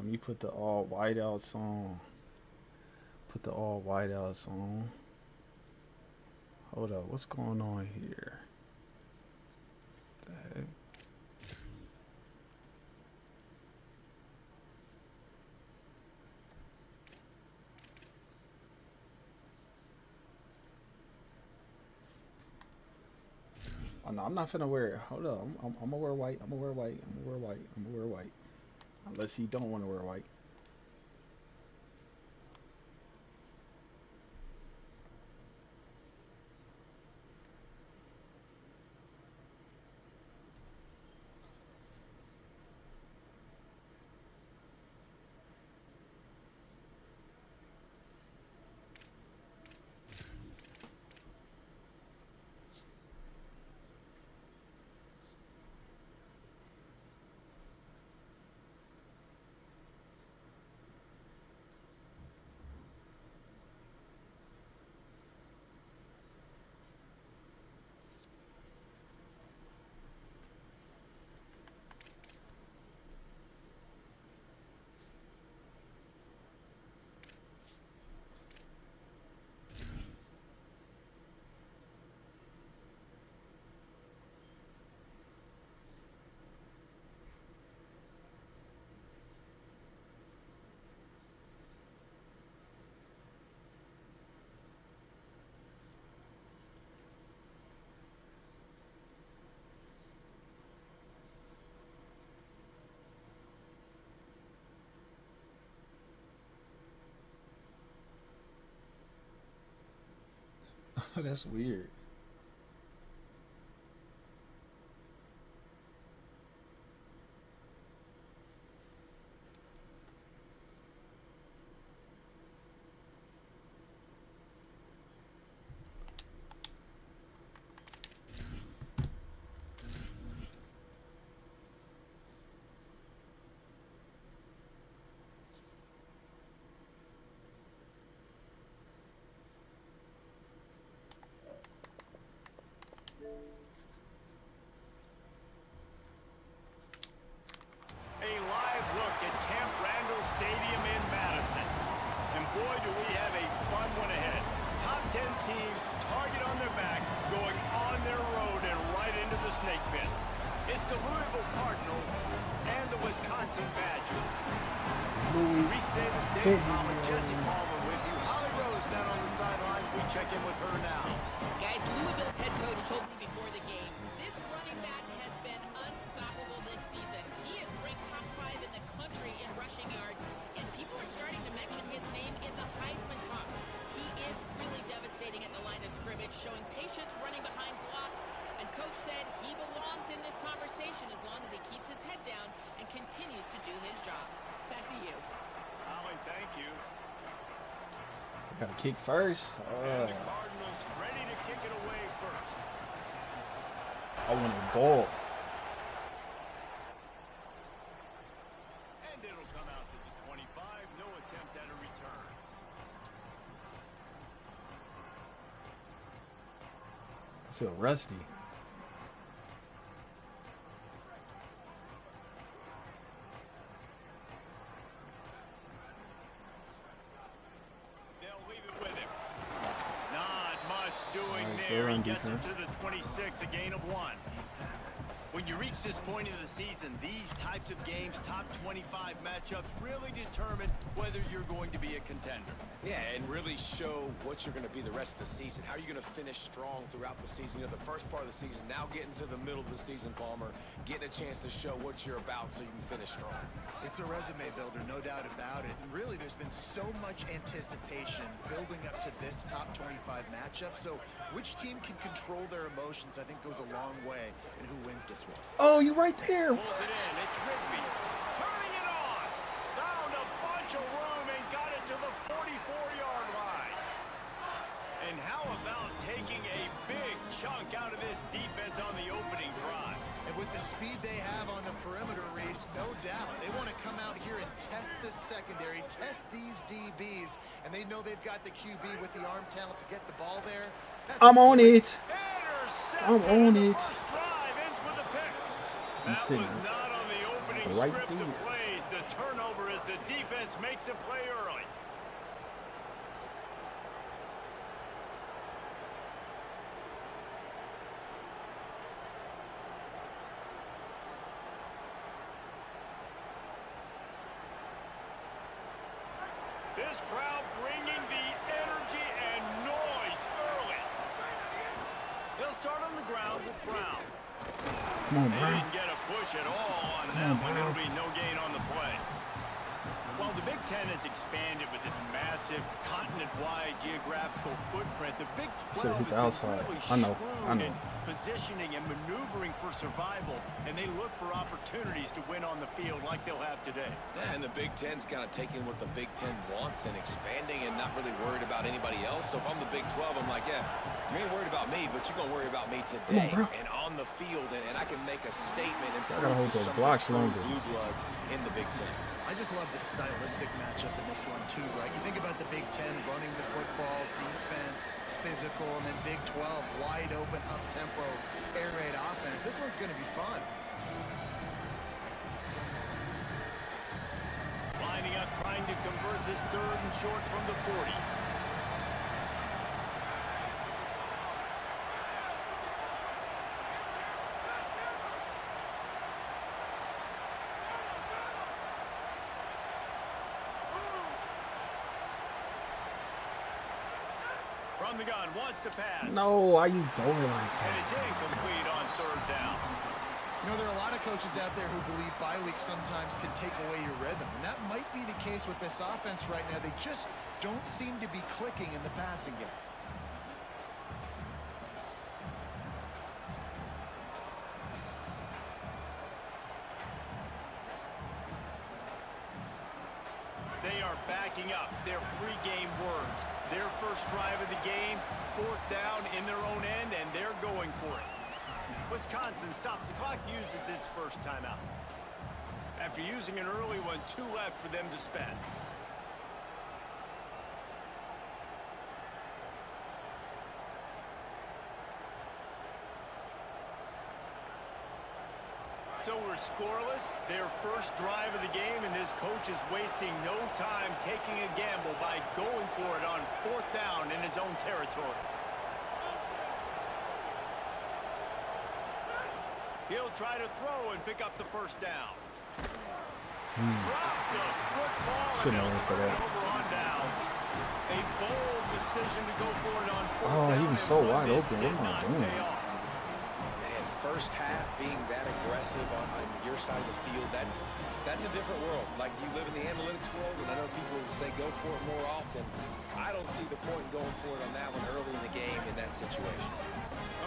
me put the all whiteouts on. Put the all whiteouts on. Hold up, what's going on here? What the heck? Oh no, I'm not finna wear it. Hold up, I'm gonna wear white. I'm gonna wear white. I'm gonna wear white. I'm gonna wear white. Unless he don't want to wear white. That's weird. A live look at Camp Randall Stadium in Madison. And boy, do we have a fun one ahead. Top 10 team, target on their back, going on their road and right into the snake pit. It's the Louisville Cardinals and the Wisconsin Badgers. Reese Davis, Dave Palmer, Jesse Palmer with you. Holly Rose down on the sidelines. We check in with her now. Guys, Louisville's head coach told me before the game, this running back has been unstoppable this season. He is ranked top 5 in the country in rushing yards, and people are starting to mention his name in the Heisman talk. He is really devastating at the line of scrimmage, showing patience running behind blocks, and coach said he belongs in this conversation as long as he keeps his head down and continues to do his job. Back to you. Holly, thank you. Gotta kick first. And the Cardinals ready to kick it away first. I want a ball. And it'll come out to the 25. No attempt at a return. I feel rusty. There, he gets it to the 26, a gain of 1. When you reach this point of the season, these types of games, top 25 matchups, really determine whether you're going to be a contender. Yeah, and really show what you're going to be the rest of the season. How are you going to finish strong throughout the season? You know, the first part of the season, now getting to the middle of the season, Palmer, getting a chance to show what you're about so you can finish strong. It's a resume builder, no doubt about it. And really, there's been so much anticipation building up to this top 25 matchup. So which team can control their emotions, I think, goes a long way in who wins this one. Oh, you right there. Pulls it in. It's Rigby. Turning it on. Found a bunch of room and got it to the 44-yard line. And how about taking a big chunk out of this defense on the opening drive? And with the speed they have on the perimeter, Reese, no doubt, they want to come out here and test this secondary, test these DBs, and they know they've got the QB with the arm talent to get the ball there. I'm on it. I'm on it. I'm sitting not on the opening right script there. of plays. The turnover has the defense makes a play early. This crowd bringing the energy and noise early. They'll start on the ground with Brown. Come on, They bro. didn't get a push at all on that one. It'll be no gain on the play. Well, the Big Ten has expanded with this massive continent-wide geographical footprint. The Big 12 hit the has outside. been really I know. shrewd in positioning and maneuvering for survival, and they look for opportunities to win on the field like they'll have today. Yeah, and the Big Ten's kind of taking what the Big Ten wants and expanding and not really worried about anybody else. So if I'm the Big 12, I'm like, yeah, you ain't worried about me, but you're going to worry about me today bro. and on the field, and I can make a statement and I gotta hold prove to those some blocks of the longer. blue bloods in the Big Ten. I just love the stylistic matchup in this one too, right? You think about the Big Ten running the football, defense, physical, and then Big 12 wide open, up-tempo, air raid offense. This one's going to be fun. Lining up, trying to convert this third and short from the 40. From the gun, wants to pass. No, why you doing like And it's that? incomplete on third down. You know, there are a lot of coaches out there who believe bye weeks sometimes can take away your rhythm, and that might be the case with this offense right now. They just don't seem to be clicking in the passing game. They are backing up their pregame words. Their first drive of the game, fourth down in their own end, and they're going for it. Wisconsin stops the clock, uses its first timeout. After using an early one, 2 left for them to spend. So we're scoreless, their first drive of the game, and this coach is wasting no time taking a gamble by going for it on fourth down in his own territory. He'll try to throw and pick up the first down. Drop the football and Shouldn't have he'll went for turn that. it over on downs. A bold decision to go for it on fourth Oh, down. he was and so run wide it open. did What am I not doing? pay off. Man, first half being that aggressive on your side of the field, that's a different world. Like, you live in the analytics world, and I know people say go for it more often. I don't see the point in going for it on that one early in the game in that situation.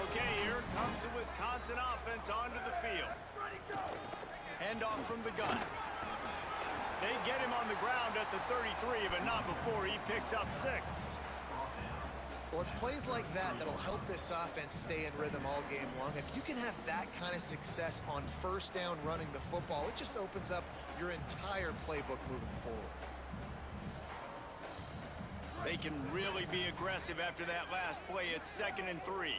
Okay, here comes the Wisconsin offense onto the field. Handoff from the gun. They get him on the ground at the 33, but not before he picks up 6. Well, it's plays like that that'll help this offense stay in rhythm all game long. If you can have that kind of success on first down running the football, it just opens up your entire playbook moving forward. They can really be aggressive after that last play. It's 2nd and 3.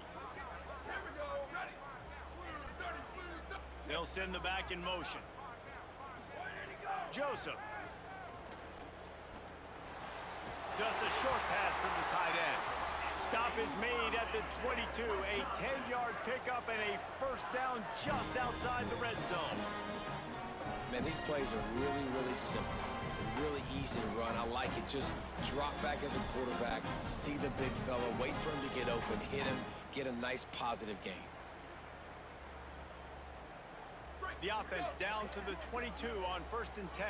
They'll send the back in motion. Joseph. Just a short pass to the tight end. Stop is made at the 22. A 10-yard pickup and a first down just outside the red zone. Man, these plays are really, really simple. They're really easy to run. I like it. Just drop back as a quarterback, see the big fella, wait for him to get open, hit him, get a nice positive gain. The offense down to the 22 on 1st and 10.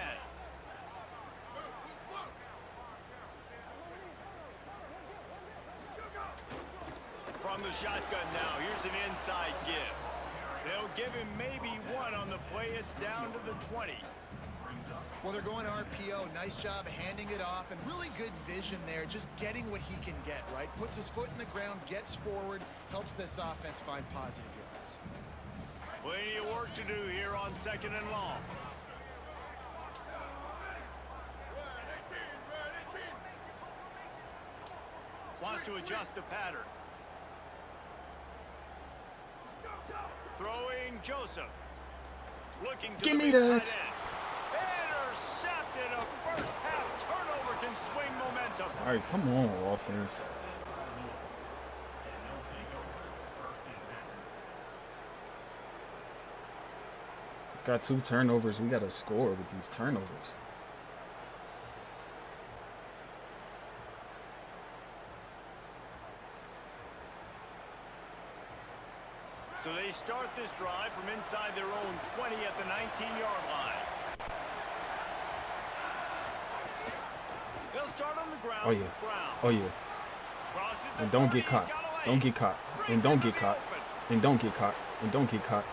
From the shotgun now, here's an inside give. They'll give him maybe 1 on the play. It's down to the 20. Well, they're going RPO. Nice job handing it off, and really good vision there, just getting what he can get, right? Puts his foot in the ground, gets forward, helps this offense find positive yards. Plenty of work to do here on 2nd and long. Wants to adjust the pattern. Throwing Joseph. Looking to Give the me big that. tight end. intercepted. A first half turnover can swing momentum. All right, come on, offense. Got 2 turnovers. We got to score with these turnovers. So they start this drive from inside their own 20 at the 19-yard line. They'll start on the ground. Oh, yeah. Brown. Oh, yeah. Crosses the And don't 30, get caught. he's got a lane. Don't get caught. And don't get caught. And don't get caught. And don't get caught.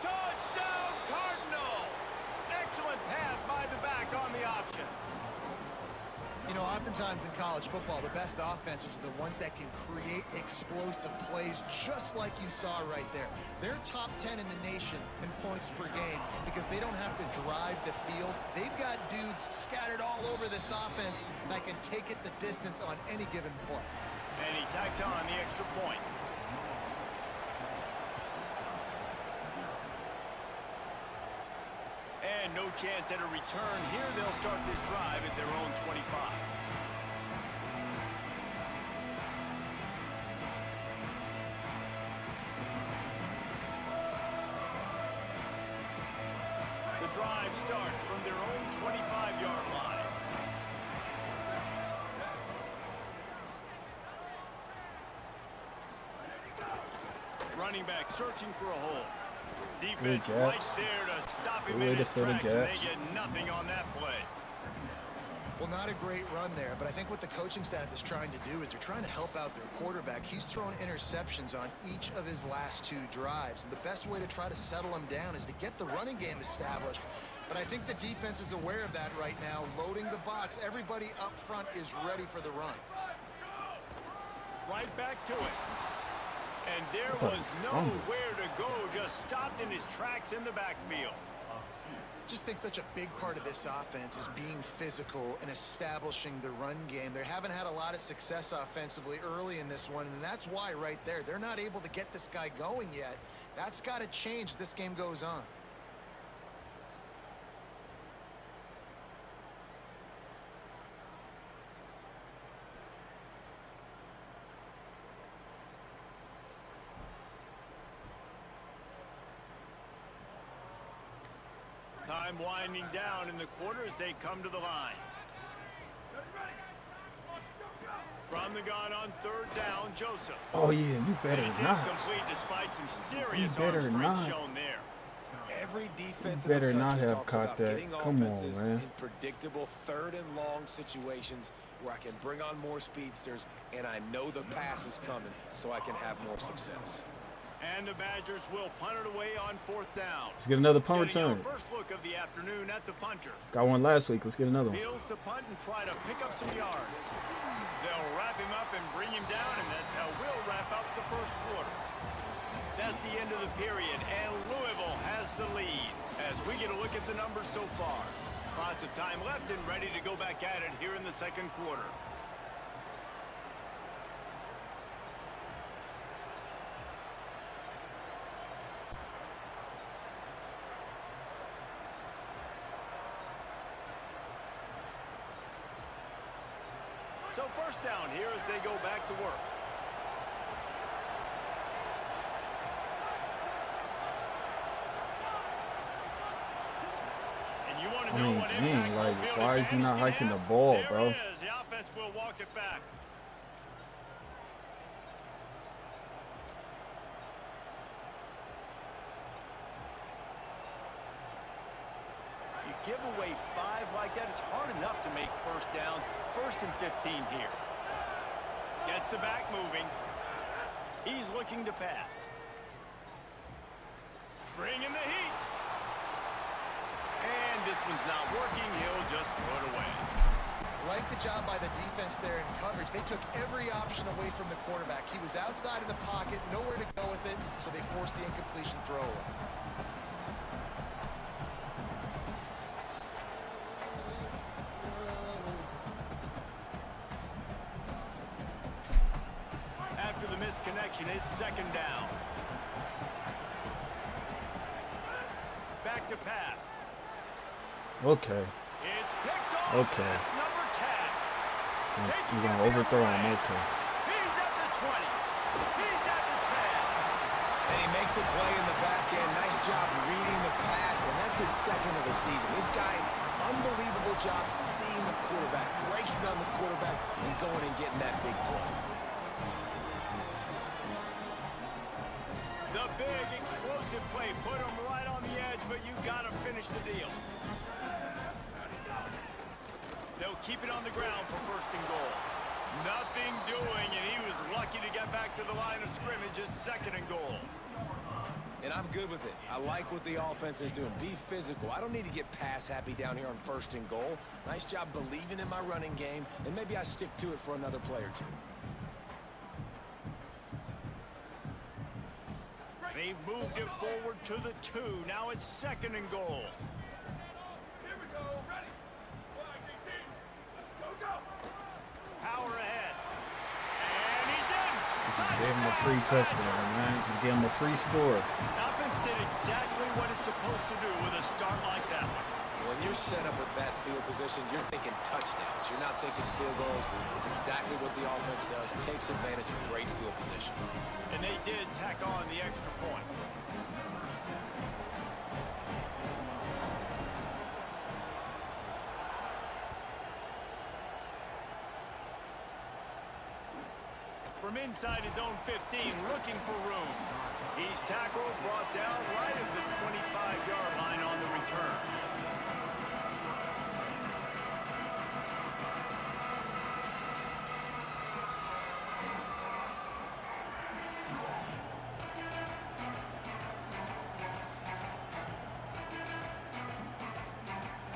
Touchdown, Cardinals! Excellent pass by the back on the option. You know, oftentimes in college football, the best offenses are the ones that can create explosive plays, just like you saw right there. They're top 10 in the nation in points per game because they don't have to drive the field. They've got dudes scattered all over this offense that can take it the distance on any given play. And he tacks on the extra point. And no chance at a return here. They'll start this drive at their own 25. The drive starts from their own 25-yard line. Running back searching for a hole. Defense Good right gaps. there to stop him Good way in to his fill the tracks, and they gaps. get nothing on that play. Well, not a great run there, but I think what the coaching staff is trying to do is they're trying to help out their quarterback. He's thrown interceptions on each of his last 2 drives, and the best way to try to settle him down is to get the running game established. But I think the defense is aware of that right now, loading the box. Everybody up front is ready for the run. Right back to it. And there What the was fumble? nowhere to go, just stopped in his tracks in the backfield. Just think such a big part of this offense is being physical and establishing the run game. They haven't had a lot of success offensively early in this one, and that's why right there, they're not able to get this guy going yet. That's got to change as this game goes on. Time winding down in the quarter as they come to the line. From the gun on 3rd down, Joseph. Oh, yeah, you better And it's not. incomplete despite some serious better arm strength not. shown there. Every defense You in the better not country have talks caught about that. getting Come on, offenses man. in predictable 3rd and long situations where I can bring on more speedsters and I know the pass is coming so I can have more success. And the Badgers will punt it away on 4th down. Let's get another punt Getting return. our first look of the afternoon at the punter. Got one last week. Let's get another one. Peels to punt and try to pick up some yards. They'll wrap him up and bring him down, and that's how we'll wrap up the first quarter. That's the end of the period, and Louisville has the lead as we get a look at the numbers so far. Lots of time left and ready to go back at it here in the second quarter. So first down here as they go back to work. And you want to know what dang, impact like, home field why is he not advantage hiking can the have? ball, There bro? it is. The offense will walk it back. You give away 5 like that, it's hard enough to make first downs. 1st and 15 here. Gets the back moving. He's looking to pass. Bringing the heat. And this one's not working. He'll just throw it away. Like the job by the defense there in coverage. They took every option away from the quarterback. He was outside of the pocket, nowhere to go with it, so they forced the incompletion throwaway. After the misconnection, it's 2nd down. Back to pass. Okay. It's picked off. Okay. That's number 10. You're going to overthrow him. Okay. He's at the 20. He's at the 10. And he makes a play in the back end. Nice job reading the pass, and that's his second of the season. This guy, unbelievable job seeing the quarterback, breaking on the quarterback, and going and getting that big play. The big explosive play put him right on the edge, but you got to finish the deal. They'll keep it on the ground for first and goal. Nothing doing, and he was lucky to get back to the line of scrimmage at second and goal. And I'm good with it. I like what the offense is doing. Be physical. I don't need to get pass happy down here on first and goal. Nice job believing in my running game, and maybe I stick to it for another play or two. They've moved it forward to the 2. Now it's second and goal. Here we go. Ready. Go. Power ahead. And he's in. Just gave him a free touchdown, man. Just gave him a free score. Offense did exactly what it's supposed to do with a start like that one. When you're set up with that field position, you're thinking touchdowns. You're not thinking field goals. It's exactly what the offense does. Takes advantage of great field position. And they did tack on the extra point. From inside his own 15, looking for room. He's tackled, brought down right at the 25-yard line on the return.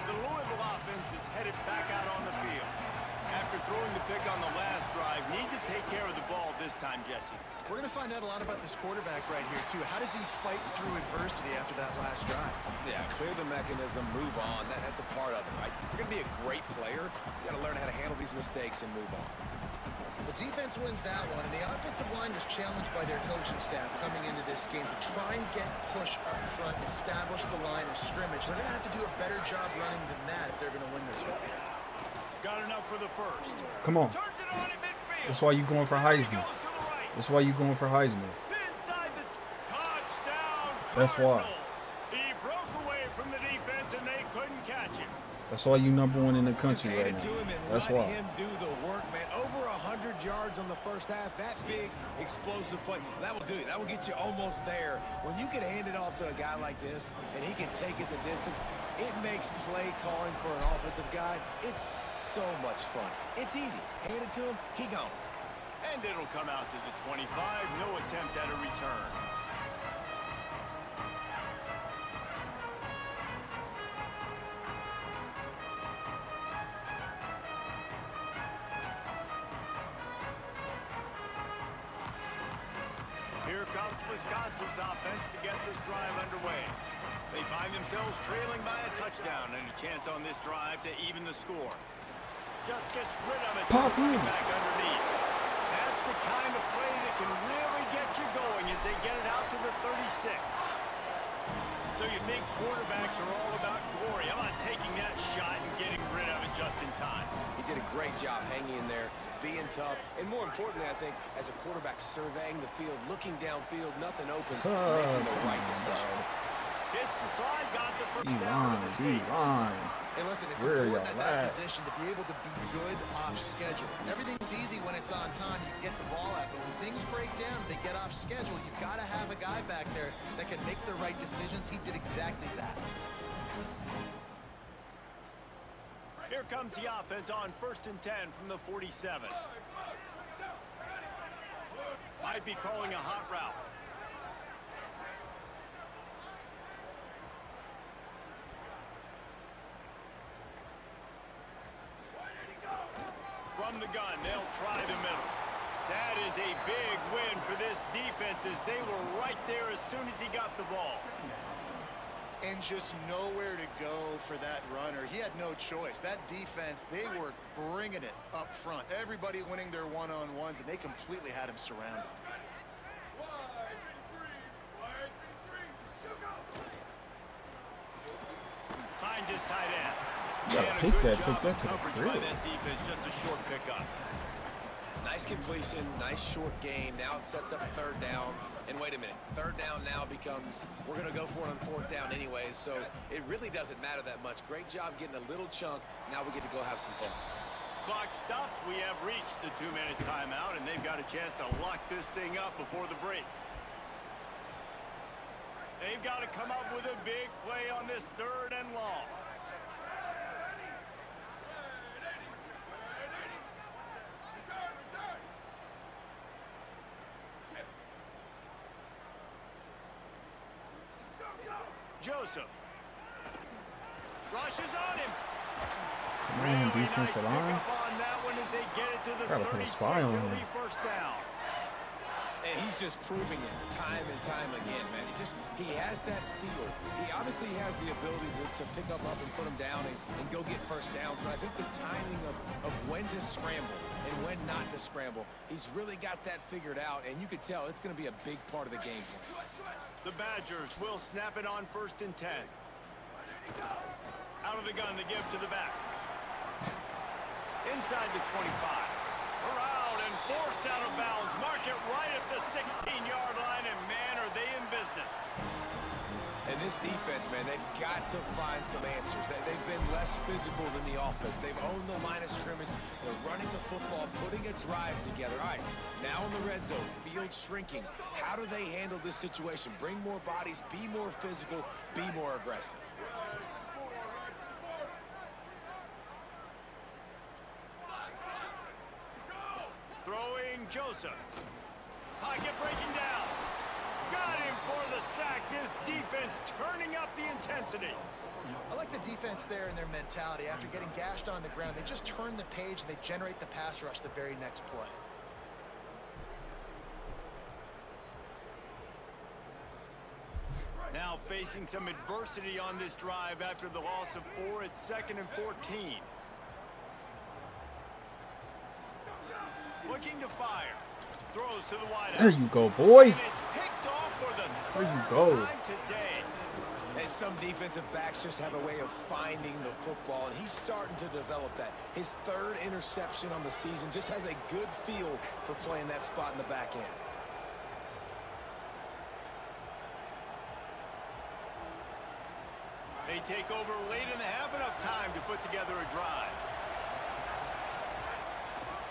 The Louisville offense is headed back out on the field. After throwing the pick on the last drive, need to take care of the ball this time, Jesse. We're going to find out a lot about this quarterback right here, too. How does he fight through adversity after that last drive? Yeah, clear the mechanism, move on. That's a part of it, right? If you're going to be a great player, you got to learn how to handle these mistakes and move on. The defense wins that one, and the offensive line was challenged by their coaching staff coming into this game to try and get push up front, establish the line of scrimmage. They're going to have to do a better job running than that if they're going to win this one. Got enough for the first. Come on. Turns it on in midfield. That's why you going for Heisman. Goes to the right. That's why you going for Heisman. Inside the touchdown. That's why. Cardinals. He broke away from the defense and they couldn't catch him. That's why you number one in the country Hand right it to him now. and That's let why. him do the work, man. Over 100 yards on the first half. That big, explosive play. That will do it. That will get you almost there. When you can hand it off to a guy like this and he can take it the distance, it makes play calling for an offensive guy. It's so much fun. It's easy. Hand it to him, he gone. And it'll come out to the 25. No attempt at a return. Here comes Wisconsin's offense to get this drive underway. They find themselves trailing by a touchdown and a chance on this drive to even the score. Just gets rid of it. Pop in. Back underneath. That's the kind of play that can really get you going as they get it out to the 36. So you think quarterbacks are all about glory. How about taking that shot and getting rid of it just in time? He did a great job hanging in there, being tough, and more importantly, I think, as a quarterback surveying the field, looking downfield, nothing open, making the right decision. It's the slide, got the first down. D-line, D-line. Hey, listen, it's Where important y'all at that at? position to be able to be good off schedule. Everything's easy when it's on time. You can get the ball out, but when things break down, they get off schedule. You've got to have a guy back there that can make the right decisions. He did exactly that. Here comes the offense on 1st and 10 from the 47. Might be calling a hot route. From the gun, they'll try the middle. That is a big win for this defense as they were right there as soon as he got the ball. And just nowhere to go for that runner. He had no choice. That defense, they were bringing it up front. Everybody winning their one-on-ones, and they completely had him surrounded. Finds his tight end. You gotta And a pick good that, job take that of to the coverage by crib. that defense, just a short pickup. Nice completion, nice short gain. Now it sets up third down. And wait a minute, third down now becomes, we're going to go for it on fourth down anyways, so it really doesn't matter that much. Great job getting a little chunk. Now we get to go have some fun. Clock stops. We have reached the 2-minute timeout, and they've got a chance to lock this thing up before the break. They've got to come up with a big play on this 3rd and long. Joseph rushes on him. Come on, defensive line. Pick up on that one as they get it to the Gotta put a 36. spy on It'll him. be first down. And he's just proving it time and time again, man. He has that feel. He obviously has the ability to pick up and put him down and go get first downs. But I think the timing of when to scramble and when not to scramble, he's really got that figured out. And you could tell it's going to be a big part of the game plan. The Badgers will snap it on 1st and 10. Out of the gun to give to the back. Inside the 25. Around and forced out of bounds. Mark it right at the 16-yard line, and man, are they in business. And this defense, man, they've got to find some answers. They've been less physical than the offense. They've owned the line of scrimmage. They're running the football, putting a drive together. All right, now in the red zone, field shrinking. How do they handle this situation? Bring more bodies, be more physical, be more aggressive. Throwing Joseph. Pocket breaking down. Got him for the sack. This defense turning up the intensity. I like the defense there and their mentality. After getting gashed on the ground, they just turn the page and they generate the pass rush the very next play. Now facing some adversity on this drive after the loss of 4 at 2nd and 14. Looking to fire. Throws to the wideout. There you go, boy. And it's picked off for the There you third go. time today. And some defensive backs just have a way of finding the football, and he's starting to develop that. His 3rd interception on the season, just has a good feel for playing that spot in the back end. They take over late in the half, enough time to put together a drive.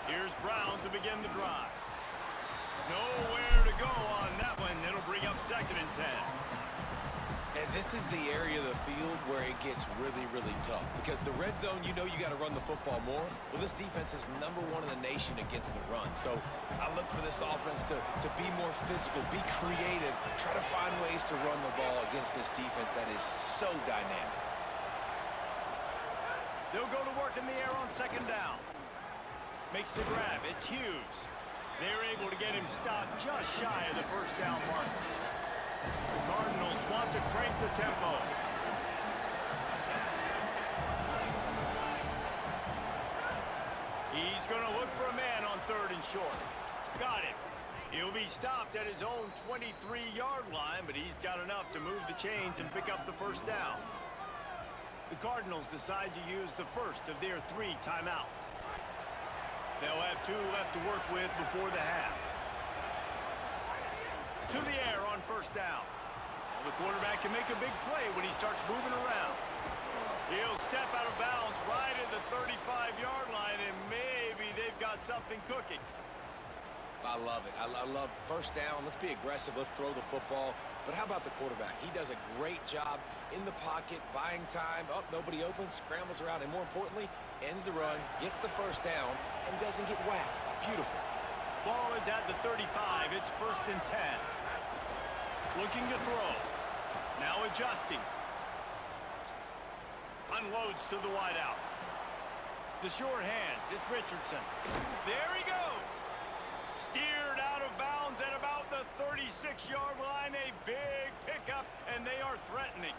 Here's Brown to begin the drive. Nowhere to go on that one. It'll bring up 2nd and 10. And this is the area of the field where it gets really, really tough. Because the red zone, you know you got to run the football more. Well, this defense is #1 in the nation against the run. So I look for this offense to be more physical, be creative, try to find ways to run the ball against this defense that is so dynamic. They'll go to work in the air on 2nd down. Makes the grab. It's Hughes. They're able to get him stopped just shy of the first down marker. The Cardinals want to crank the tempo. He's going to look for a man on 3rd and short. Got him. He'll be stopped at his own 23-yard line, but he's got enough to move the chains and pick up the first down. The Cardinals decide to use the first of their 3 timeouts. They'll have 2 left to work with before the half. To the air on 1st down. The quarterback can make a big play when he starts moving around. He'll step out of bounds right at the 35-yard line, and maybe they've got something cooking. I love it. I love 1st down. Let's be aggressive. Let's throw the football. But how about the quarterback? He does a great job in the pocket, buying time. Up, nobody open, scrambles around, and more importantly, ends the run, gets the 1st down, and doesn't get whacked. Beautiful. Ball is at the 35. It's 1st and 10. Looking to throw. Now adjusting. Unloads to the wideout. The short hands. It's Richardson. There he goes. Steered out of bounds at about the 36-yard line. A big pickup, and they are threatening.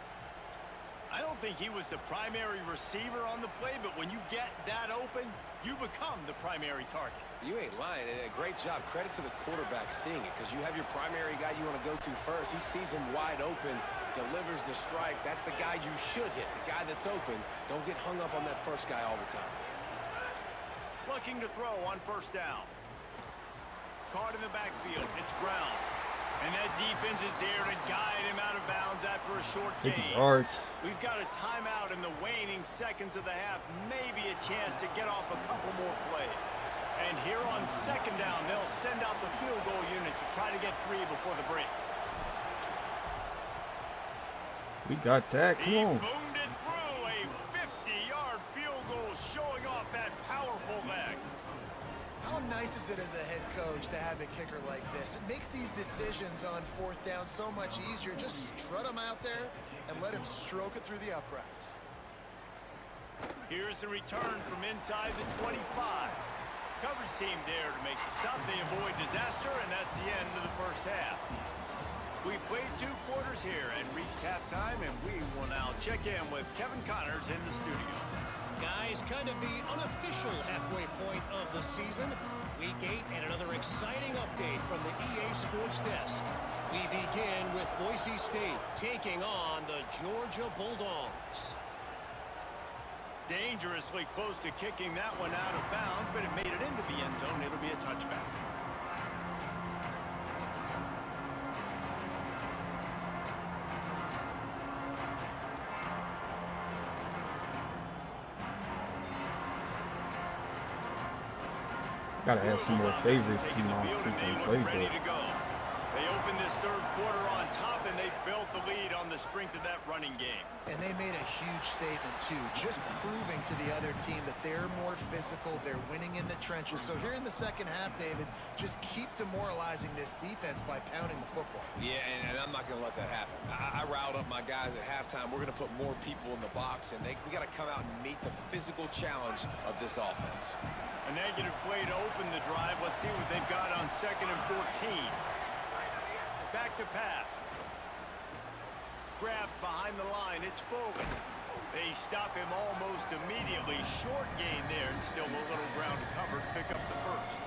I don't think he was the primary receiver on the play, but when you get that open, you become the primary target. You ain't lying, and a great job. Credit to the quarterback seeing it, because you have your primary guy you want to go to first. He sees him wide open. delivers the strike, that's the guy you should hit, the guy that's open. Don't get hung up on that first guy all the time. Looking to throw on first down. Caught in the backfield. It's Brown. And that defense is there to guide him out of bounds after a short 50 gain. yards. We've got a timeout in the waning seconds of the half. Maybe a chance to get off a couple more plays. And here on second down, they'll send out the field goal unit to try to get 3 before the break. We got that. Come He on. boomed it through. A 50-yard field goal showing off that powerful leg. How nice is it as a head coach to have a kicker like this? It makes these decisions on fourth down so much easier. Just strut him out there and let him stroke it through the uprights. Here's the return from inside the 25. Coverage team there to make the stop. They avoid disaster, and that's the end of the first half. We've played 2 quarters here and reached halftime, and we will now check in with Kevin Connors in the studio. Guys, kind of the unofficial halfway point of the season. Week 8 and another exciting update from the EA Sports Desk. We begin with Boise State taking on the Georgia Bulldogs. Dangerously close to kicking that one out of bounds, but it made it into the end zone. It'll be a touchback. Gotta add some more favorites to my freaking Ready playbook. to go. They opened this third quarter on top, and they built the lead on the strength of that running game. And they made a huge statement, too, just proving to the other team that they're more physical, they're winning in the trenches. So here in the second half, David, just keep demoralizing this defense by pounding the football. Yeah, and I'm not going to let that happen. I riled up my guys at halftime. We're going to put more people in the box, and we got to come out and meet the physical challenge of this offense. A negative play to open the drive. Let's see what they've got on 2nd and 14. Back to pass. Grab behind the line. It's Foley. They stop him almost immediately. Short gain there, and still a little ground to cover to pick up the first.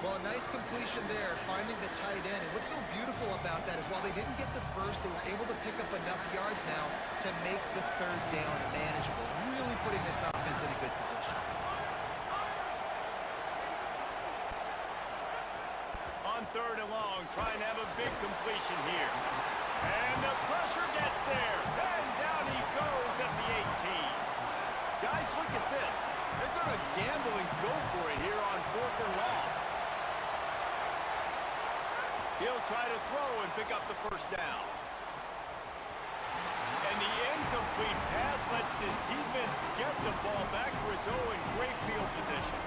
Well, a nice completion there, finding the tight end. And what's so beautiful about that is while they didn't get the first, they were able to pick up enough yards now to make the third down manageable. Really putting this offense in a good position. On 3rd and long, trying to have a big completion here. And the pressure gets there. And down he goes at the 18. Guys, look at this. They're going to gamble and go for it here on 4th and long. He'll try to throw and pick up the first down. And the incomplete pass lets this defense get the ball back for its own great field position.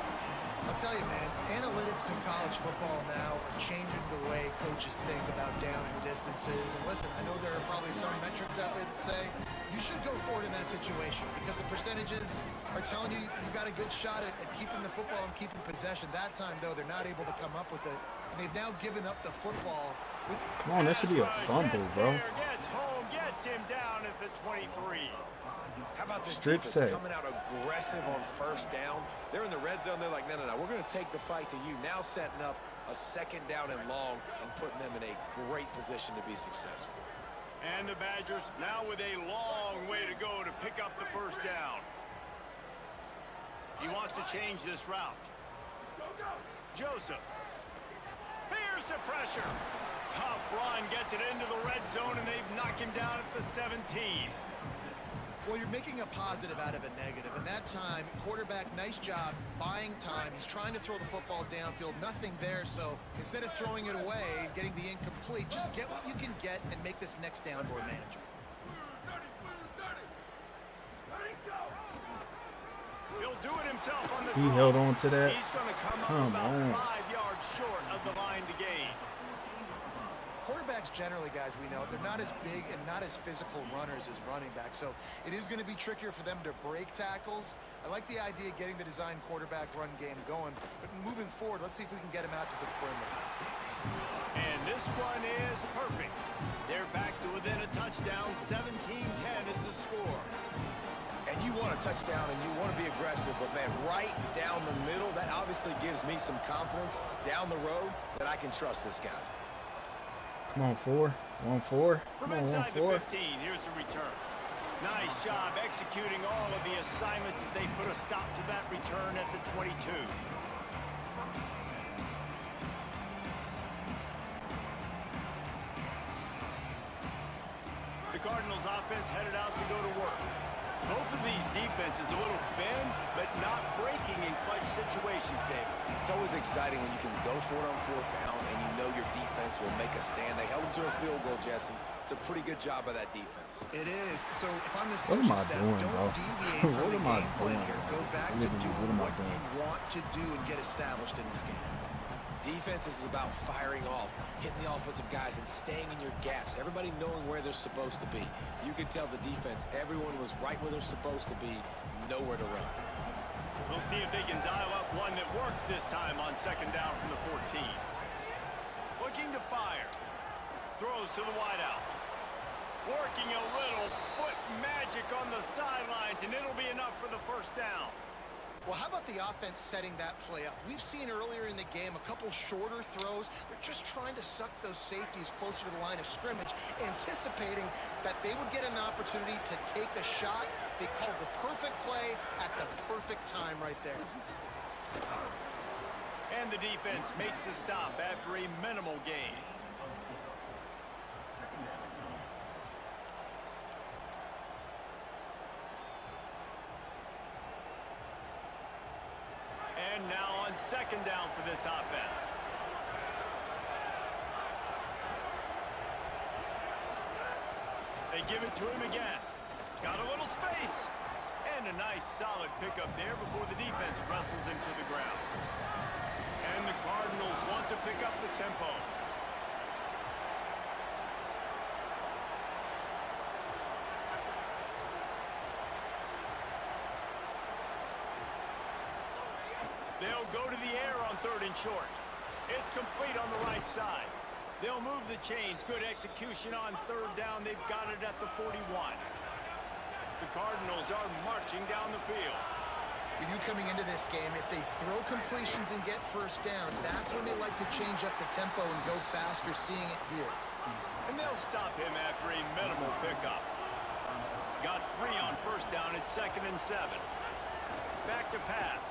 I'll tell you, man, analytics in college football now are changing the way coaches think about down and distances. And listen, I know there are probably some metrics out there that say you should go for it in that situation because the percentages are telling you you got a good shot at keeping the football and keeping possession. That time, though, they're not able to come up with it. And they've now given up the football. Come on, that should be a fumble, bro. Gets home, gets him down at the 23. How about this Strip defense set. coming out aggressive on first down? They're in the red zone. They're like, no, we're going to take the fight to you. Now setting up a 2nd down and long and putting them in a great position to be successful. And the Badgers now with a long way to go to pick up the first down. He wants to change this route. Joseph. Here's the pressure. Tough run gets it into the red zone, and they've knocked him down at the 17. Well, you're making a positive out of a negative. And that time, quarterback, nice job, buying time. He's trying to throw the football downfield. Nothing there. So instead of throwing it away and getting the incomplete, just get what you can get and make this next down more manageable. He'll do it himself on the He draw. held on to that. He's going to come Come up on. about 5 yards short of the line to gain. Quarterbacks generally, guys, we know, they're not as big and not as physical runners as running backs. So it is going to be trickier for them to break tackles. I like the idea of getting the design quarterback run game going. But moving forward, let's see if we can get him out to the perimeter. And this one is perfect. They're back to within a touchdown. 17-10 is the score. And you want a touchdown and you want to be aggressive, but, man, right down the middle, that obviously gives me some confidence down the road that I can trust this guy. Come on, 4. 1-4. From Come on, inside the 1-4. 15, here's the return. Nice job executing all of the assignments as they put a stop to that return at the 22. The Cardinals offense headed out to go to work. Both of these defenses a little bend, but not breaking in clutch situations, David. It's always exciting when you can go for it on 4th down and you know your defense will make a stand. They held them to a field goal, Jesse. It's a pretty good job by that defense. It is. So if I'm this What am coaching I staff, doing, don't bro? deviate What from the am I game plan doing? here. Go back to Literally, doing what am I what doing? you want to do and get established in this game. Defense is about firing off, hitting the offensive guys, and staying in your gaps. Everybody knowing where they're supposed to be. You could tell the defense, everyone was right where they're supposed to be, nowhere to run. We'll see if they can dial up one that works this time on 2nd down from the 14. Looking to fire. Throws to the wideout. Working a little foot magic on the sidelines, and it'll be enough for the 1st down. Well, how about the offense setting that play up? We've seen earlier in the game a couple shorter throws. They're just trying to suck those safeties closer to the line of scrimmage, anticipating that they would get an opportunity to take a shot. They called the perfect play at the perfect time right there. And the defense makes the stop after a minimal gain. And now on 2nd down for this offense. They give it to him again. Got a little space. And a nice solid pickup there before the defense wrestles him to the ground. And the Cardinals want to pick up the tempo. They'll go to the air on 3rd and short. It's complete on the right side. They'll move the chains. Good execution on 3rd down. They've got it at the 41. The Cardinals are marching down the field. For you coming into this game, if they throw completions and get 1st downs, that's when they like to change up the tempo and go fast. You're seeing it here. And they'll stop him after a minimal pickup. Got 3 on 1st down at 2nd and 7. Back to pass.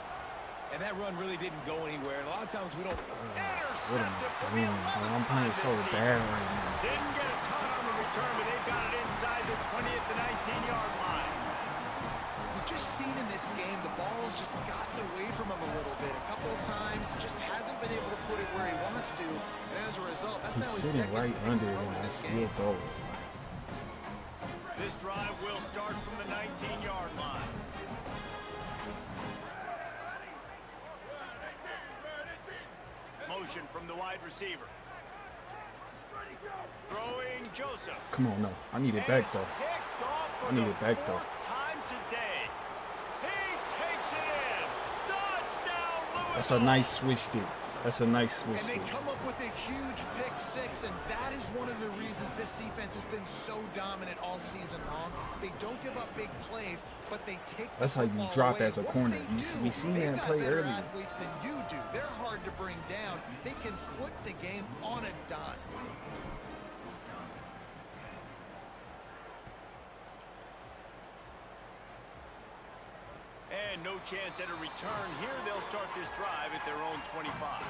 And that run really didn't go anywhere. And a lot of times we don't... What am Intercepted I for the doing, 11th bro? I'm time playing this so season. bad right now. Didn't get a ton on the return, but they've got it inside the 20 at the 19-yard line. We've just seen in this game the ball has just gotten away from him a little bit. A couple of times, just hasn't been able to put it where he wants to. And as a result, that's He's now his sitting 2nd right pick under it, throw and in I this still game. throw it. This drive will start from the 19-yard line. Motion from the wide receiver. Throwing Joseph. Come on, no. I need it back, though. I need it back, though. Time today. He takes it in. Touchdown, Louisville. That's a nice switch stick. That's a nice switch And they stick. come up with a huge pick 6, and that is one of the reasons this defense has been so dominant all season long. They don't give up big plays, but they take the That's how you football drop away. as a Once corner. they You do, see- we seen they've that got play better earlier. athletes than you do. They're hard to bring down. They can flip the game on a dime. And no chance at a return here. They'll start this drive at their own 25.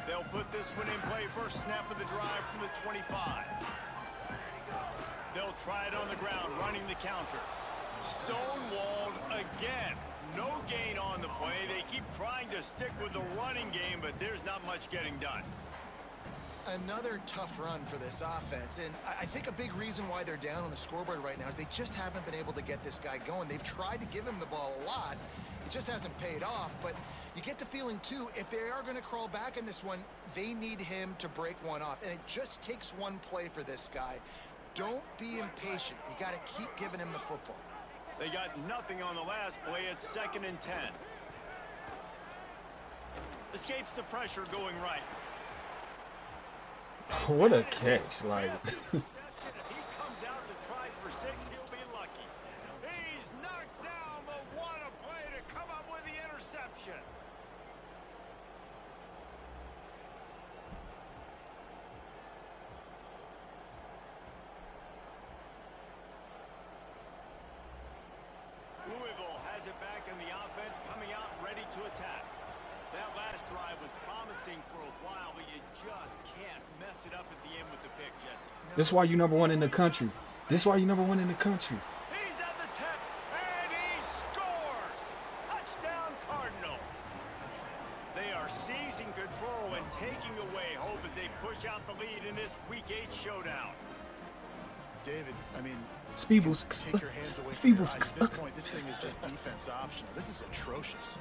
They'll put this one in play. First snap of the drive from the 25. They'll try it on the ground, running the counter. Stonewalled again. No gain on the play. They keep trying to stick with the running game, but there's not much getting done. Another tough run for this offense, and I think a big reason why they're down on the scoreboard right now is they just haven't been able to get this guy going. They've tried to give him the ball a lot. It just hasn't paid off, but you get the feeling, too, if they are going to crawl back in this one, they need him to break one off, and it just takes one play for this guy. Don't be impatient. You got to keep giving him the football. They got nothing on the last play. It's 2nd and 10. Escapes the pressure going right. What a catch! Like, Interception. If he comes out to try for 6, he'll be lucky. He's knocked down, but what a play to come up with the interception. Louisville has it back in the offense, coming out ready to attack. That last drive was promising for a while, but you just can't mess it up at the end with the pick, Jesse. this is why you #1 in the country. This is why you #1 in the country. He's at the 10, and he scores! Touchdown, Cardinals. They are seizing control and taking away hope as they push out the lead in this Week 8 showdown. David, I mean, Speebles. take your hands away from your eyes. Speebles. At this point, this thing is just defense optional. This is atrocious.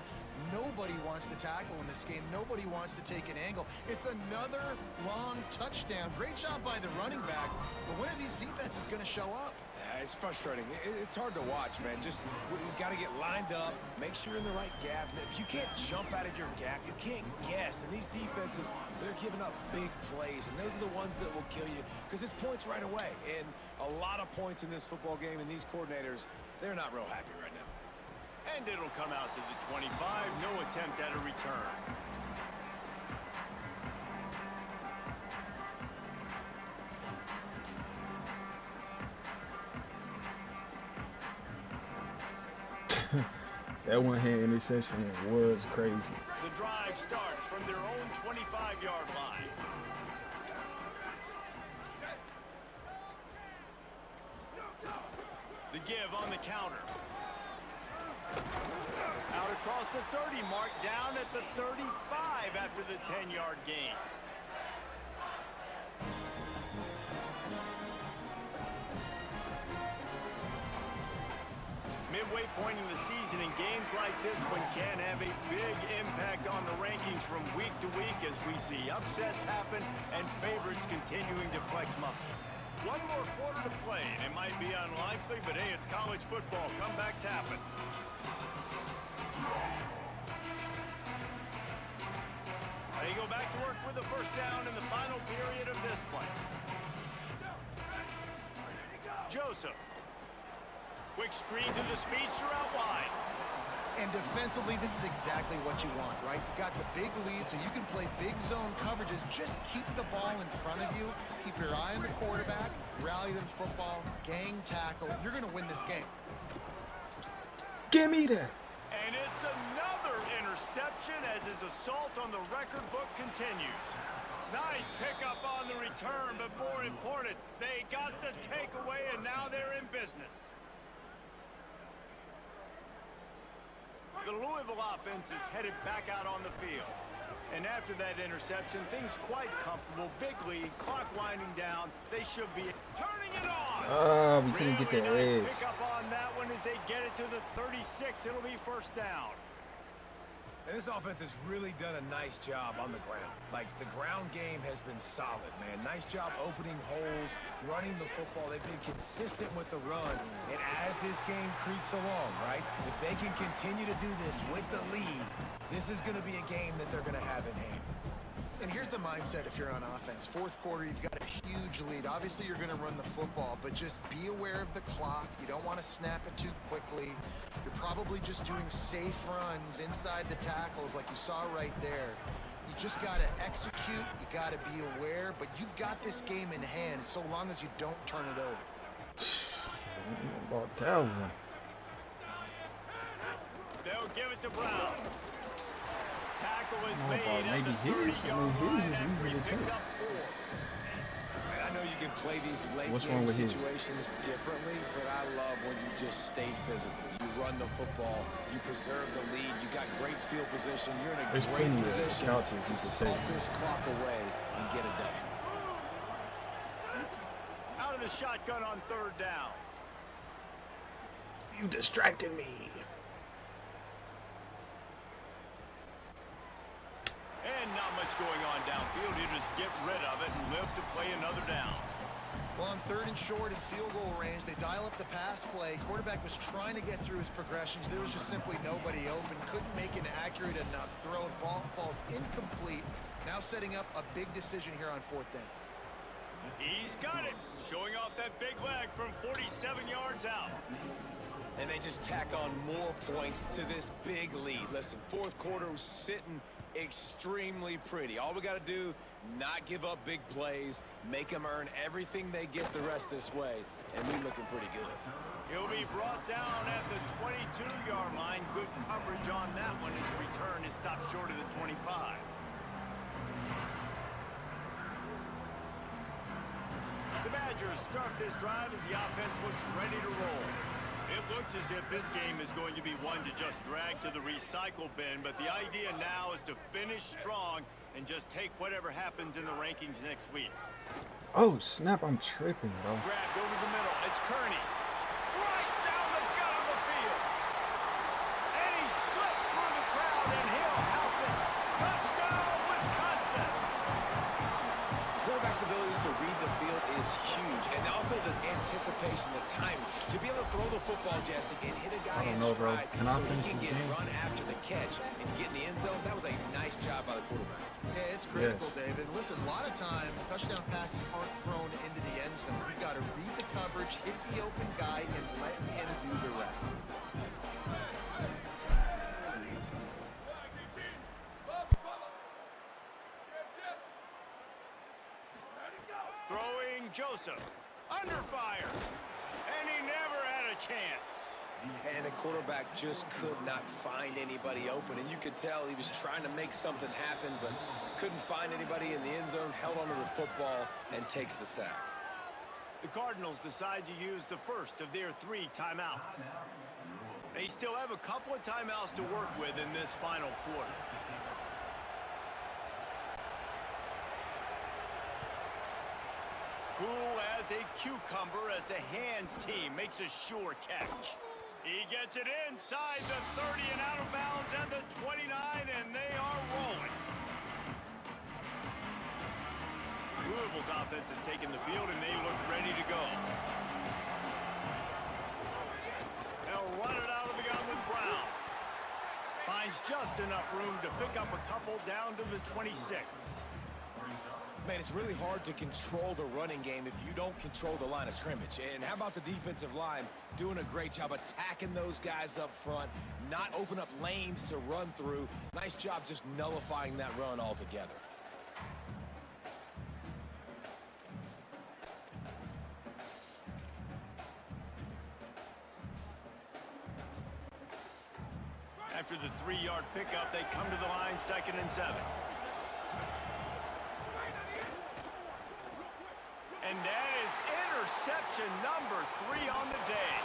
Nobody wants to tackle in this game. Nobody wants to take an angle. It's another long touchdown. Great job by the running back. But when are these defenses going to show up? Yeah, it's frustrating. It's hard to watch, man. Just we got to get lined up, make sure you're in the right gap. If you can't jump out of your gap, you can't guess. And these defenses, they're giving up big plays, and those are the ones that will kill you because it's points right away. And a lot of points in this football game, and these coordinators, they're not real happy right now. And it'll come out to the 25. No attempt at a return. That one-hand interception was crazy. The drive starts from their own 25-yard line. The give on the counter. Out across the 30 mark, down at the 35 after the 10-yard gain. Midway point in the season, in games like this one can have a big impact on the rankings from week to week as we see upsets happen and favorites continuing to flex muscle. One more quarter to play, and it might be unlikely, but hey, it's college football. Comebacks happen. They go back to work with the first down in the final period of this play. Joseph. Quick screen to the speedster out wide. And defensively, this is exactly what you want, right? You got the big lead, so you can play big zone coverages. Just keep the ball in front of you. Keep your eye on the quarterback. Rally to the football. Gang tackle. You're going to win this game. Give me that. And it's another interception as his assault on the record book continues. Nice pickup on the return, but more important, they got the takeaway, and now they're in business. The Louisville offense is headed back out on the field. And after that interception, things quite comfortable. Big lead, clock winding down. They should be turning it on. We couldn't get that Really nice edge. pick up on that one as they get it to the 36. It'll be first down. And this offense has really done a nice job on the ground. Like, the ground game has been solid, man. Nice job opening holes, running the football. They've been consistent with the run. And as this game creeps along, right, if they can continue to do this with the lead, this is going to be a game that they're going to have in hand. And here's the mindset if you're on offense. Fourth quarter, you've got a huge lead. Obviously, you're going to run the football, but just be aware of the clock. You don't want to snap it too quickly. You're probably just doing safe runs inside the tackles like you saw right there. You just got to execute. You got to be aware, but you've got this game in hand so long as you don't turn it over. About that one. They'll give it to Brown. Tackle is Oh, made about at maybe the his. I 30-yard mean, his line is after easy he to take. picked up 4. I know you can play these late What's game wrong with his? situations differently, but I love when you just stay physical. You run the football, you preserve the lead, you got great field position, you're in a There's great plenty of position couches to you could salt take. this clock away and get a W. Out of the shotgun on third down. You distracted me. And not much going on downfield. You just get rid of it and live to play another down. Well, on third and short in field goal range, they dial up the pass play. Quarterback was trying to get through his progressions. There was just simply nobody open. Couldn't make an accurate enough throw. Ball falls incomplete. Now setting up a big decision here on fourth down. He's got it. Showing off that big leg from 47 yards out. And they just tack on more points to this big lead. Listen, fourth quarter was sitting extremely pretty. All we got to do, not give up big plays, make them earn everything they get the rest this way, and we're looking pretty good. He'll be brought down at the 22-yard line. Good coverage on that one. His return is stopped short of the 25. The Badgers start this drive as the offense looks ready to roll. It looks as if this game is going to be one to just drag to the recycle bin, but the idea now is to finish strong and just take whatever happens in the rankings next week. Oh, snap, I'm tripping, bro. Grabbed over the middle. It's Kearney. Right down the gut of the field. And he slipped through the crowd, and he'll house it. Touchdown, Wisconsin. Quarterback's abilities to read the field is huge, and also the anticipation, the timing. To be able to throw the football, Jesse, and hit a guy in stride so he can get run after the catch and get in the end zone, that was a nice job by the quarterback. Yeah, it's critical, David. Listen, a lot of times, touchdown passes aren't thrown into the end zone. You've got to read the coverage, hit the open guy, and let him do the rest. Throwing Joseph. Under fire. And he never had a chance. And the quarterback just could not find anybody open, and you could tell he was trying to make something happen, but couldn't find anybody in the end zone, held onto the football, and takes the sack. The Cardinals decide to use the first of their 3 timeouts. They still have a couple of timeouts to work with in this final quarter. Cool as a cucumber as the hands team makes a sure catch. He gets it inside the 30 and out of bounds at the 29, and they are rolling. Louisville's offense has taken the field, and they look ready to go. They'll run it out of the gun with Brown. Finds just enough room to pick up a couple down to the 26. Man, it's really hard to control the running game if you don't control the line of scrimmage. And how about the defensive line doing a great job attacking those guys up front, not open up lanes to run through. Nice job just nullifying that run altogether. After the 3-yard pickup, they come to the line 2nd and 7. And that is interception number 3 on the day.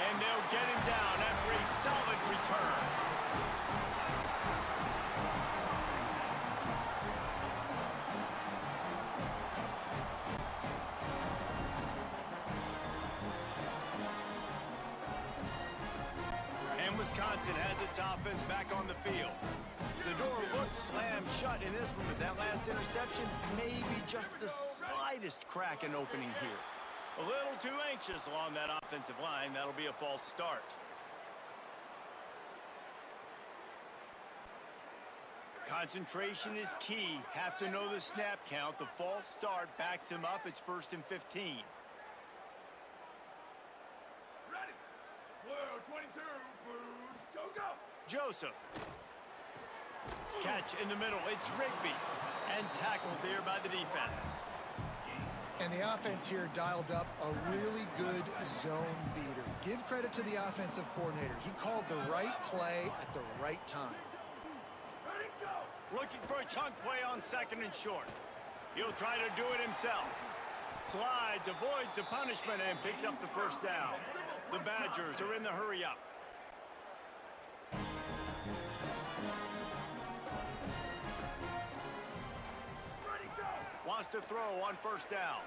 And they'll get him down after a solid return. And Wisconsin has its offense back on the field. The door looked slammed shut in this one, but that last interception may be just the slightest crack in opening here. A little too anxious along that offensive line. That'll be a false start. Concentration is key. Have to know the snap count. The false start backs him up. It's 1st and 15. Ready. Blue 22. Blues. Go, go. Joseph. Catch in the middle. It's Rigby. And tackled there by the defense. And the offense here dialed up a really good zone beater. Give credit to the offensive coordinator. He called the right play at the right time. Ready, go. Looking for a chunk play on 2nd and short. He'll try to do it himself. Slides, avoids the punishment, and picks up the 1st down. The Badgers are in the hurry-up. Wants to throw on 1st down.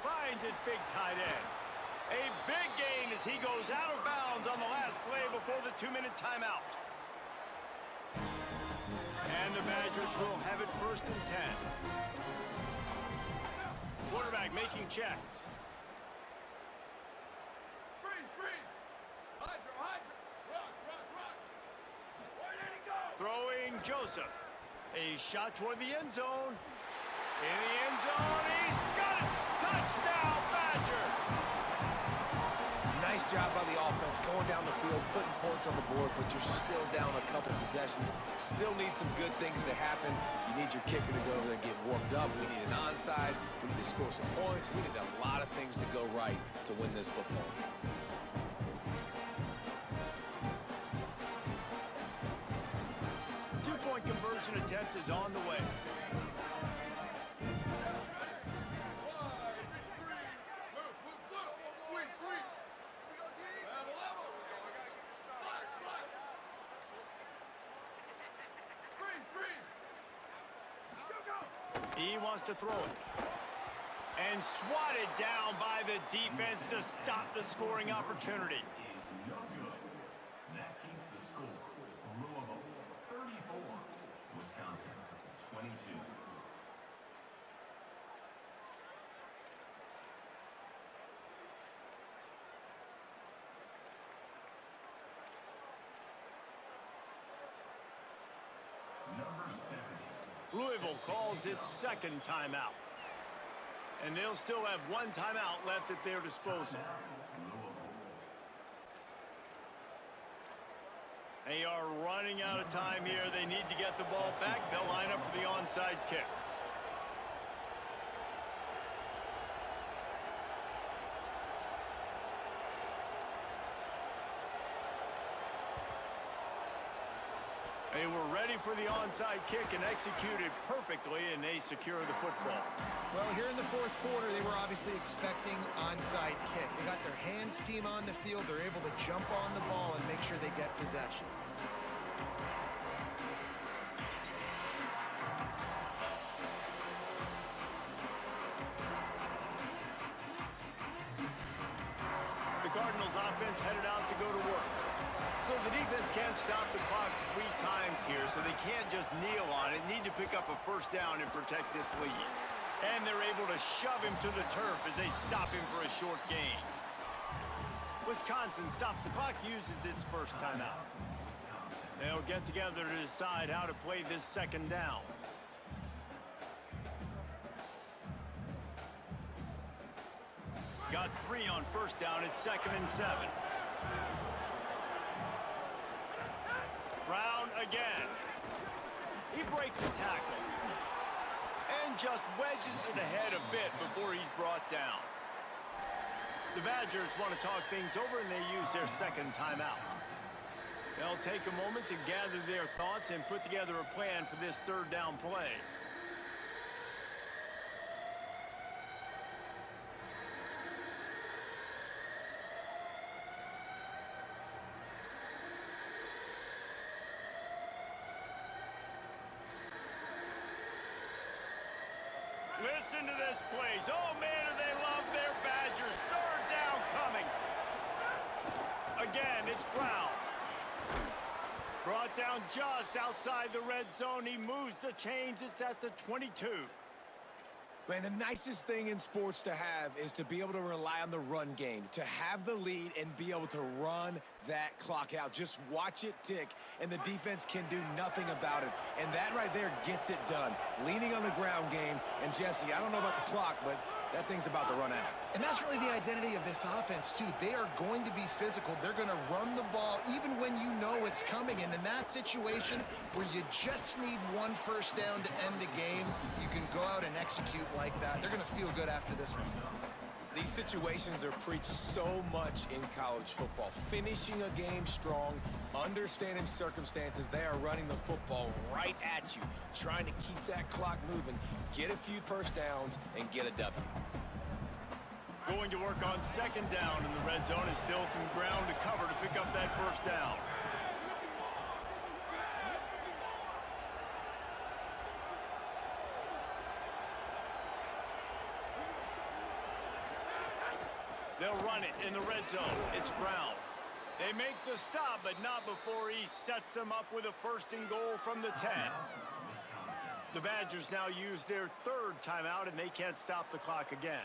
Finds his big tight end. A big gain as he goes out of bounds on the last play before the 2-minute timeout. And the Badgers will have it 1st and 10. Quarterback making checks. Freeze, freeze. Hydra, hydra. Rock, rock, rock. Where did he go? Throwing Joseph. A shot toward the end zone. In the end zone, he's got it! Touchdown, Badger! Nice job by the offense going down the field, putting points on the board, but you're still down a couple possessions. Still need some good things to happen. You need your kicker to go over there and get warmed up. We need an onside. We need to score some points. We need a lot of things to go right to win this football game. Two-point conversion attempt is on the way. He wants to throw it. And swatted down by the defense to stop the scoring opportunity. That keeps the score. Louisville 34, Wisconsin 22. Number 70. Louisville calls its second timeout. And they'll still have one timeout left at their disposal. They are running out of time here. They need to get the ball back. They'll line up for the onside kick. They were ready for the onside kick and executed perfectly, and they secure the football. Well, here in the fourth quarter, they were obviously expecting onside kick. They got their hands team on the field. They're able to jump on the ball and make sure they get possession. The Cardinals offense headed out to go to work. So the defense can't stop the clock 3 times here, so they can't just kneel on it. Need to pick up a first down and protect this lead. And they're able to shove him to the turf as they stop him for a short gain. Wisconsin stops the clock, uses its first timeout. They'll get together to decide how to play this second down. Got 3 on first down. It's 2nd and 7. Brown again. He breaks a tackle and just wedges it ahead a bit before he's brought down. The Badgers want to talk things over, and they use their second timeout. They'll take a moment to gather their thoughts and put together a plan for this third down play. Listen to this, please. Oh, man, do they love their Badgers. Third down coming. Again, it's Brown. Brought down just outside the red zone. He moves the chains. It's at the 22. Man, the nicest thing in sports to have is to be able to rely on the run game, to have the lead and be able to run that clock out. Just watch it tick, and the defense can do nothing about it. And that right there gets it done. Leaning on the ground game, and Jesse, I don't know about the clock, but that thing's about to run out. And that's really the identity of this offense, too. They are going to be physical. They're going to run the ball even when you know it's coming. And in that situation where you just need one first down to end the game, you can go out and execute like that. They're going to feel good after this one. These situations are preached so much in college football. Finishing a game strong, understanding circumstances. They are running the football right at you, trying to keep that clock moving, get a few first downs, and get a W. Going to work on second down in the red zone. Is still some ground to cover to pick up that first down. They'll run it in the red zone. It's Brown. They make the stop, but not before he sets them up with a first and goal from the 10. The Badgers now use their third timeout, and they can't stop the clock again.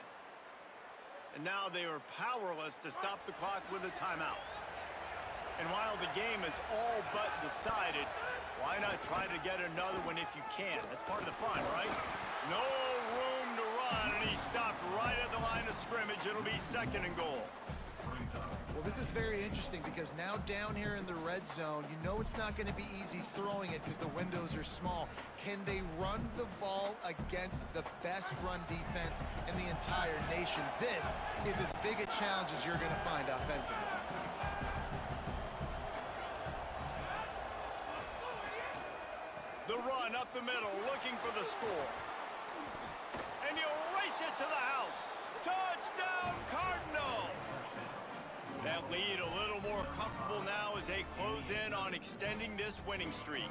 And now they are powerless to stop the clock with a timeout. And while the game is all but decided, why not try to get another one if you can? That's part of the fun, right? No room to run, and he stopped right at the line of scrimmage. It'll be 2nd and goal. Well, this is very interesting because now down here in the red zone, you know it's not going to be easy throwing it because the windows are small. Can they run the ball against the best run defense in the entire nation? This is as big a challenge as you're going to find offensively. The run up the middle, looking for the score. And he'll race it to the house. Touchdown, Cardinals! That lead a little more comfortable now as they close in on extending this winning streak.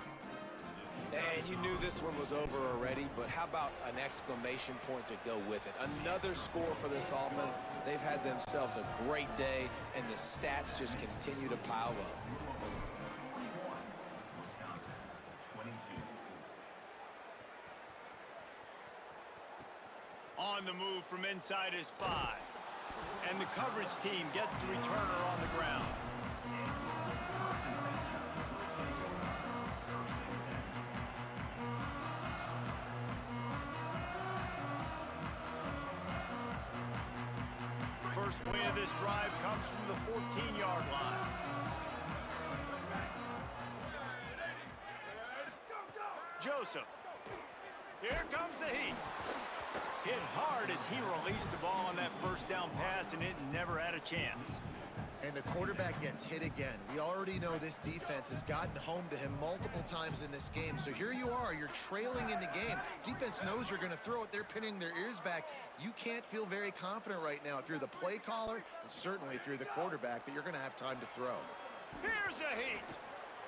And you knew this one was over already, but how about an exclamation point to go with it? Another score for this offense. They've had themselves a great day, and the stats just continue to pile up. On the move from inside his 5. And the coverage team gets the returner on the ground. First play of this drive comes from the 14-yard line. Joseph. Here comes the heat. Hit hard as he released the ball on that first down pass, and it never had a chance. And the quarterback gets hit again. We already know this defense has gotten home to him multiple times in this game. So here you are, you're trailing in the game. Defense knows you're going to throw it. They're pinning their ears back. You can't feel very confident right now if you're the play caller, and certainly if you're the quarterback, that you're going to have time to throw. Here's a heat.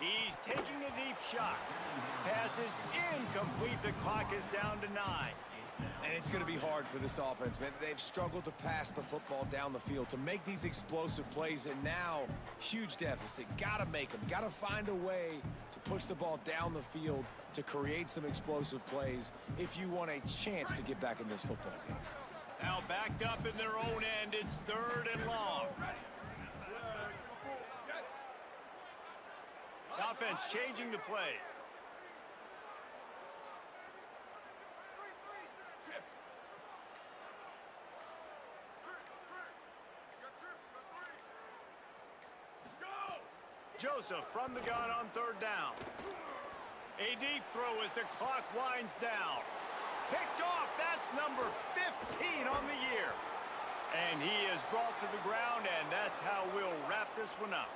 He's taking a deep shot. Pass is incomplete. The clock is down to 9. And it's going to be hard for this offense, man. They've struggled to pass the football down the field, to make these explosive plays, and now, huge deficit. Got to make them. Got to find a way to push the ball down the field to create some explosive plays if you want a chance to get back in this football game. Now backed up in their own end, it's 3rd and long. Offense changing the play. Joseph from the gun on 3rd down. A deep throw as the clock winds down. Picked off, that's number 15 on the year. And he is brought to the ground, and that's how we'll wrap this one up.